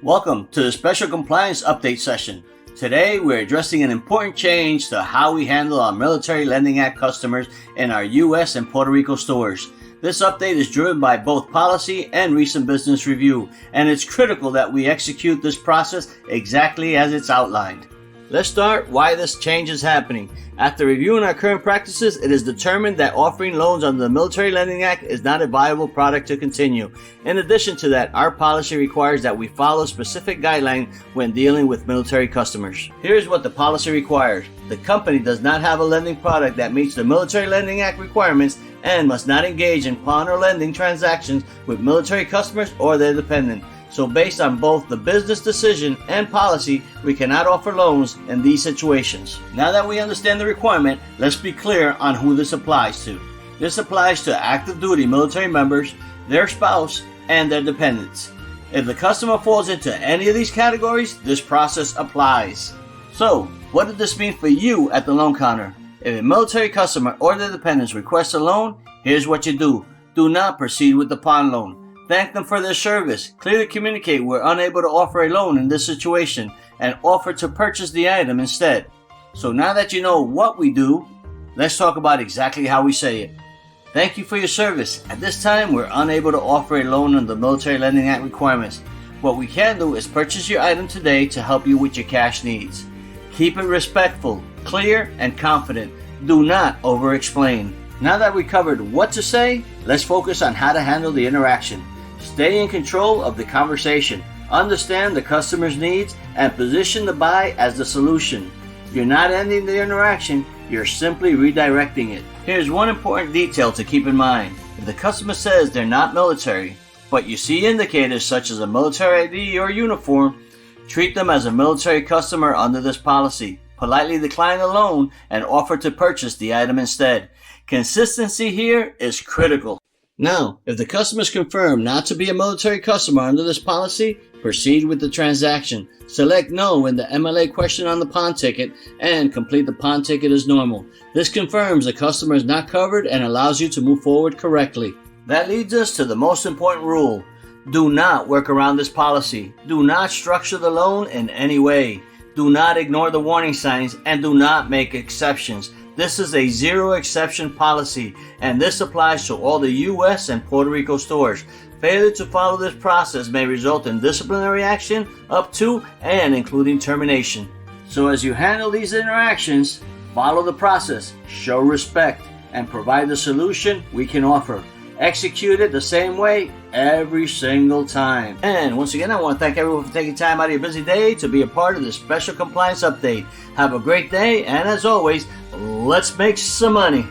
Welcome to the special compliance update session. Today we're addressing an important change to how we handle our Military Lending Act customers in our US and Puerto Rico stores. This update is driven by both policy and recent business review, and it's critical that we execute this process exactly as it's outlined. Let's start why this change is happening. After reviewing our current practices, it is determined that offering loans under the Military Lending Act is not a viable product to continue. In addition to that, our policy requires that we follow specific guidelines when dealing with military customers. Here's what the policy requires. The company does not have a lending product that meets the Military Lending Act requirements and must not engage in pawn or lending transactions with military customers or their dependents. So based on both the business decision and policy, we cannot offer loans in these situations. Now that we understand the requirement, let's be clear on who this applies to. This applies to active duty military members, their spouse, and their dependents. If the customer falls into any of these categories, this process applies. So, what did this mean for you at the loan counter? If a military customer or their dependents request a loan, here's what you do. Do not proceed with the pawn loan. Thank them for their service. Clearly communicate we're unable to offer a loan in this situation and offer to purchase the item instead. So now that you know what we do, let's talk about exactly how we say it. Thank you for your service. At this time, we're unable to offer a loan under the Military Lending Act requirements. What we can do is purchase your item today to help you with your cash needs. Keep it respectful, clear, and confident. Do not over-explain. Now that we covered what to say, let's focus on how to handle the interaction. Stay in control of the conversation, understand the customer's needs, and position the buy as the solution. You're not ending the interaction, you're simply redirecting it. Here's one important detail to keep in mind. If the customer says they're not military, but you see indicators such as a military ID or uniform, treat them as a military customer under this policy. Politely decline the loan and offer to purchase the item instead. Consistency here is critical. Now, if the customer is confirmed not to be a military customer under this policy, proceed with the transaction. Select no in the MLA question on the pawn ticket and complete the pawn ticket as normal. This confirms the customer is not covered and allows you to move forward correctly. That leads us to the most important rule. Do not work around this policy. Do not structure the loan in any way. Do not ignore the warning signs and do not make exceptions. This is a zero exception policy, and this applies to all the U.S. and Puerto Rico stores. Failure to follow this process may result in disciplinary action up to and including termination. So as you handle these interactions, follow the process, show respect, and provide the solution we can offer. Execute it the same way every single time. And once again, I want to thank everyone for taking time out of your busy day to be a part of this special compliance update. Have a great day, and as always, let's make some money.